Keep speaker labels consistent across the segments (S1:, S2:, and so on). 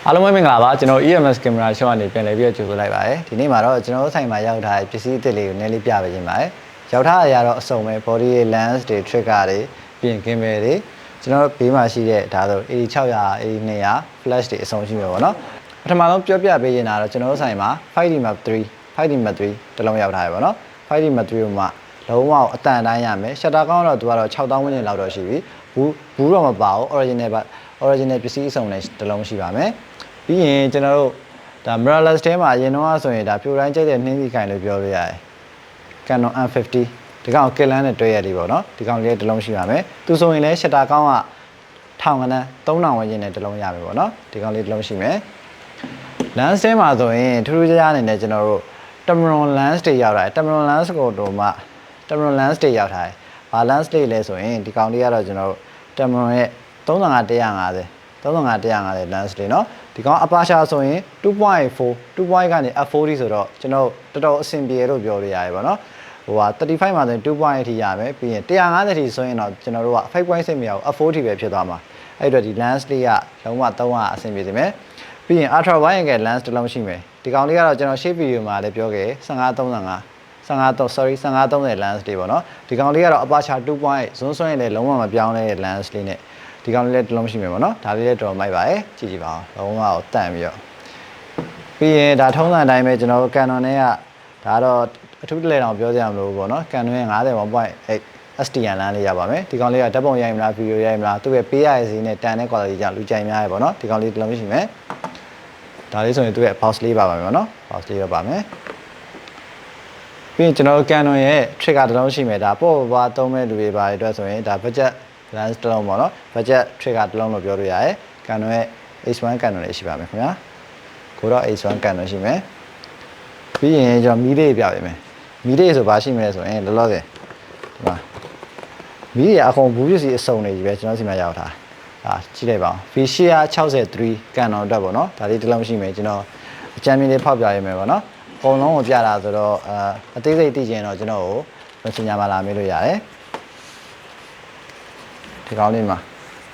S1: အားလုံးပဲမင်္ဂလာပါကျွန်တော် EMS camera show ကနေပြန်လည်ပြီးကြိုဆိုလိုက်ပါတယ်ဒီနေ့မှာတော့ကျွန်တော်ဆိုင်မှာရောက်ထားတဲ့ပစ္စည်းအသစ်လေးကိုနည်းလေးပြပေးခြင်းပါတယ်ရောက်ထားရတော့အစုံပဲ body lens တွေ trigger တွေပြင် gimbal တွေကျွန်တော်ဘေးမှာရှိတဲ့ဒါဆို A600 A200 flash တွေအစုံရှိမှာပေါ့နော်ပထမဆုံးပြောပြပေးရင်တော့ကျွန်တော်ဆိုင်မှာ 5D Mark 3 5D Mark 3တလုံးရောက်ထားရပါတော့ 5D Mark 3ကိုမှလုံးဝအတန်တိုင်းရမယ် shutter ကောင်းတော့သူကတော့6000ဝန်းကျင်လောက်တော့ရှိပြီဘူးတော့မပါဘူး original ပစ္စည်းအစုံနဲ့တလုံးရှိပါမယ်ပြီးရင်ကျွန်တော်တို့ဒါ mirrorless ထဲမှာအရင်တော့ဆိုရင်ဒါပြိုတိုင်းကျတဲ့နှင်းစီခိုင်လို့ပြောလို့ရတယ် Canon M50 ဒီကောင်ကလန်းနဲ့တွဲရလေးပေါ့နော်ဒီကောင်လေးတစ်လုံးရှိပါမယ်သူဆိုရင်လည်း shutter ကောင်းက1000ခန်း3000ဝန်းကျင်နဲ့တစ်လုံးရမယ်ပေါ့နော်ဒီကောင်လေးတစ်လုံးရှိမယ် lens ထဲမှာဆိုရင်ထူးထူးခြားခြားအနေနဲ့ကျွန်တော်တို့ Tamron lens တွေရောက်လာတယ် Tamron lens ကိုတော့မှ Tamron lens တွေရောက်ထားတယ်ဘာ lens လေးလဲဆိုရင်ဒီကောင်လေးကတော့ကျွန်တော်တို့ Tamron ရဲ့35 150 lens လေးเนาะဒီကောင်အပါရှာဆိုရင် 2.4 2. ကနေ f40 ဆိုတော့ကျွန်တော်တော်တော်အဆင်ပြေလို့ပြောလို့ရတယ်ဗောနော်ဟိုဟာ35မှာဆိုရင် 2.8 ထိရမယ်ပြီးရင်150ထိဆိုရင်တော့ကျွန်တော်တို့က 5.6 မရဘူး f40 ပဲဖြစ်သွားမှာအဲ့တော့ဒီ lens လေးကလုံးဝ300အဆင်ပြေစေမယ်ပြီးရင် ultra wide angle lens တစ်လုံးရှိမယ်ဒီကောင်လေးကတော့ကျွန်တော် shape video မှာလည်းပြောခဲ့1530 lens လေးပေါ့နော်ဒီကောင်လေးကတော့အပါရှာ 2.8 zoom ဆွဲရင်လည်းလုံးဝမပြောင်းလဲတဲ့ lens လေးနဲ့ဒီကောင်လေးလည်းတစ်လုံးရှိမယ်ပေါ့နော်ဒါလေးလည်းတော်မိုက်ပါရဲ့ကြည့်ကြည့်ပါအောင်လုံးဝကိုတန့်ပြီးတော့ပြီးရင်ဒါထုံးစံအတိုင်းပဲကျွန်တော်တို့ Canon နဲ့ကဒါတော့အထူးတလဲတောင်ပြောကြရမလို့ပေါ့နော် Canon ရဲ့ 50.1.8 STN လမ်းလေးရပါမယ်ဒီကောင်လေးကဓာတ်ပုံရိုက်မလားဗီဒီယိုရိုက်မလားသူ့ရဲ့ပေးရတဲ့ဈေးနဲ့တန်တဲ့ quality ကြောင့်လူကြိုက်များရပေါ့နော်ဒီကောင်လေးတစ်လုံးရှိမယ်ဒါလေးဆိုရင်သူ့ရဲ့ box လေးပါပါမယ်ပေါ့နော် box လေးတော့ပါမယ်ပြီးရင်ကျွန်တော်တို့ Canon ရဲ့ trigger တစ်လုံးရှိမယ်ဒါပေါ့ပါသုံးမဲ့လူတွေပါအတွက်ဆိုရင်ဒါ budget lens တစ်လုံးပေါ့နော် budget trigger တစ်လုံးလို့ပြောလို့ရတယ် Canon ရဲ့ H1 Canon လေးရှိပါမယ်ခင်ဗျာကိုတော့ H1 Canon ရှိမယ်ပြီးရင်ကျွန်တော်မီးလေးပြပေးမယ်မီးလေးဆိုဘာရှိမလဲဆိုရင်လောလောဆယ်ဒီမှာမီးရအကုန်ဘူးပစ္စည်းအစုံတွေကြီးပဲကျွန်တော်စီမှာရောက်ထားဒါကြည့်လိုက်ပါဦး Vishia 63 Canon အတွက်ပေါ့နော်ဒါလေးတစ်လုံးရှိမယ်ကျွန်တော်အကြမ်းမြင်လေးဖောက်ပြရမယ်ပေါ့နော်အကုန်လုံးကိုပြတာဆိုတော့အသေးစိတ်သိချင်တော့ကျွန်တော်ကိုMessenger မှာလာမေးလို့ရတယ်ဒီကောင်းလေးမှာ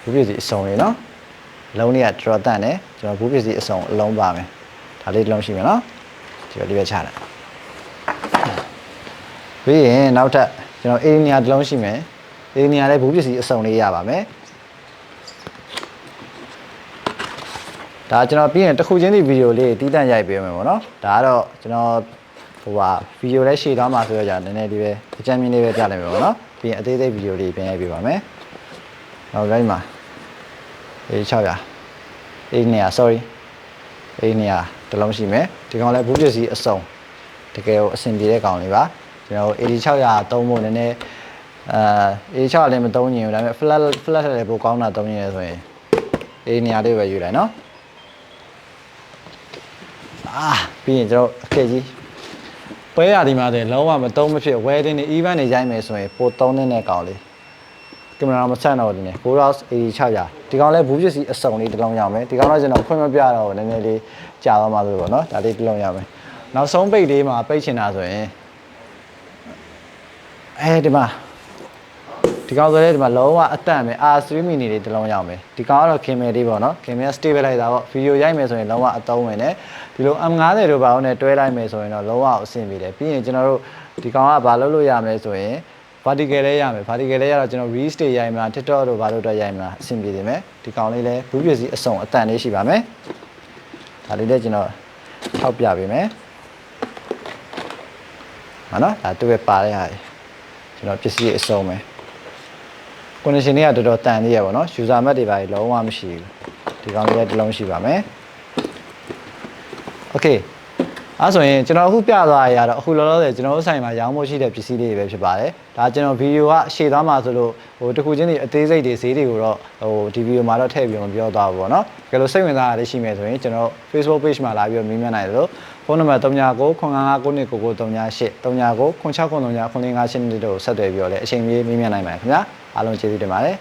S1: ဘူးပစ္စည်းအစုံလေးနော်လုံးလေးကတော်တန့်တယ်ကျွန်တော်ဘူးပစ္စည်းအစုံအလုံးပါမယ်ဒါလေးတစ်လုံးရှိမယ်နော်ဒီလိုလေးပဲချလိုက်ပြီးရင်နောက်ထပ်ကျွန်တော်အေးနီယာတစ်လုံးရှိမယ်အေးနီယာလည်းဘူးပစ္စည်းအစုံလေးရပါမယ်ဒါကျွန်တော်ပြီးရင်တစ်ခုချင်းစီဗီဒီယိုလေးတီးတန့်ရိုက်ပေးမယ်ပေါ့နော်ဒါကတော့ကျွန်တော်ဟိုပါဗီဒီယိုလည်းရှည်သွားမှာဆိုတော့ကြာနည်းနည်းလေးပဲအကြမ်းမြင်လေးပဲပြလိုက်မယ်ပေါ့နော်ပြီးရင်အသေးသေးဗီဒီယိုလေးပြန်ရိုက်ပေးပါမယ်နောက်တိုင်းမှာA600 A200 sorry A200 တစ်လုံးရှိမယ်ဒီကောင်လည်းဘူးပစ္စည်းအစုံတကယ်ကိုအဆင်ပြေတဲ့ကောင်လေးပါကျွန်တော်A600သုံးဖို့နည်းနည်းA600လည်းမသုံးညင်ဘူးဒါပေမဲ့ flash လည်းပိုကောင်းတာသုံးညင်ရဆိုရင်A200လေးပဲယူလိုက်နော်ပြီးရင်ကျွန်တော်အခက်ကြီးပွဲရဒီမှာဆိုရင်လုံးဝမသုံးမဖြစ် wedding တွေ event တွေရိုက်မယ်ဆိုရင်ပိုသုံးတဲ့ကောင်လေးကင်မရာမဆက်တော့ဘူးဒီနေ့ GoPro 8600ဒီကောင်လဲဘူးပစ္စည်းအစုံလေးတစ်လုံးရအောင်မယ်ဒီကောင်တော့ကျွန်တော်ဖွင့်မပြတော့ဘူးနည်းနည်းလေးကြာသွားမှဆိုပေါ့နော်ဒါလေးတစ်လုံးရမယ်နောက်ဆုံးပိတ်လေးမှာပိတ်ချင်တာဆိုရင်ဒီမှာဒီကောင်ဆိုလဲဒီမှာလုံးဝအတန့်ပဲ R3 mini လေးတစ်လုံးရအောင်မယ်ဒီကောင်ကတော့ခင်မဲလေးပေါ့နော်ခင်မဲ stabilizer ပေါ့ဗီဒီယိုရိုက်မယ်ဆိုရင်လုံးဝအသုံးဝင်တယ်ဒီလို M50 တို့ဘာလို့နဲ့တွဲလိုက်မယ်ဆိုရင်တော့လုံးဝအဆင်ပြေတယ်ပြီးရင်ကျွန်တော်တို့ဒီကောင်ကဘာလုပ်လို့ရမလဲဆိုရင်vertical လဲရမယ် vertical လဲရတော့ကျွန်တော် reels တွေရိုက်မလား TikTok တို့ဘာလို့တော့ရိုက်မလားအဆင်ပြေနေမယ်ဒီကောင်လေးလဲဘူးပစ္စည်းအစုံအတန်လေးရှိပါမယ်ဒါလေးလည်းကျွန်တော်ထောက်ပြပေးမယ်ဟာနော်ဒါသူ့ပဲပါတဲ့ဟာကျွန်တော်ပစ္စည်းအစုံပဲ connection တွေကတော်တော်တန်သေးရပါတော့ user map တွေပါလုံးဝမရှိဘူးဒီကောင်လေးလည်းတစ်လုံးရှိပါမယ် okayအဲ့ဆိုရင်ကျွန်တော်အခုပြသွားရတော့အခုလောလောဆယ်ကျွန်တော်တို့ဆိုင်မှာရောင်းဖို့ရှိတဲ့ပစ္စည်းလေးတွေပဲဖြစ်ပါတယ်ဒါကျွန်တော်ဗီဒီယိုကရှေ့သွားမှာဆိုလို့ဟိုတခုချင်းတွေအသေးစိတ်တွေဈေးတွေကိုတော့ဟိုဒီဗီဒီယိုမှာတော့ထည့်ပြီးမပြောသွားဘူးပေါ့နော်ကြလို့စိတ်ဝင်စားရတဲ့ရှိမယ်ဆိုရင်ကျွန်တော် Facebook page မှာလာပြီးတော့မေးမြန်းနိုင်တယ်လို့ဖုန်းနံပါတ်3995999938 399693394588တို့ဆက်သွယ်ပြီးတော့လည်းအချိန်မီမေးမြန်းနိုင်ပါတယ်ခင်ဗျာအားလုံးကျေးဇူးတင်ပါတယ်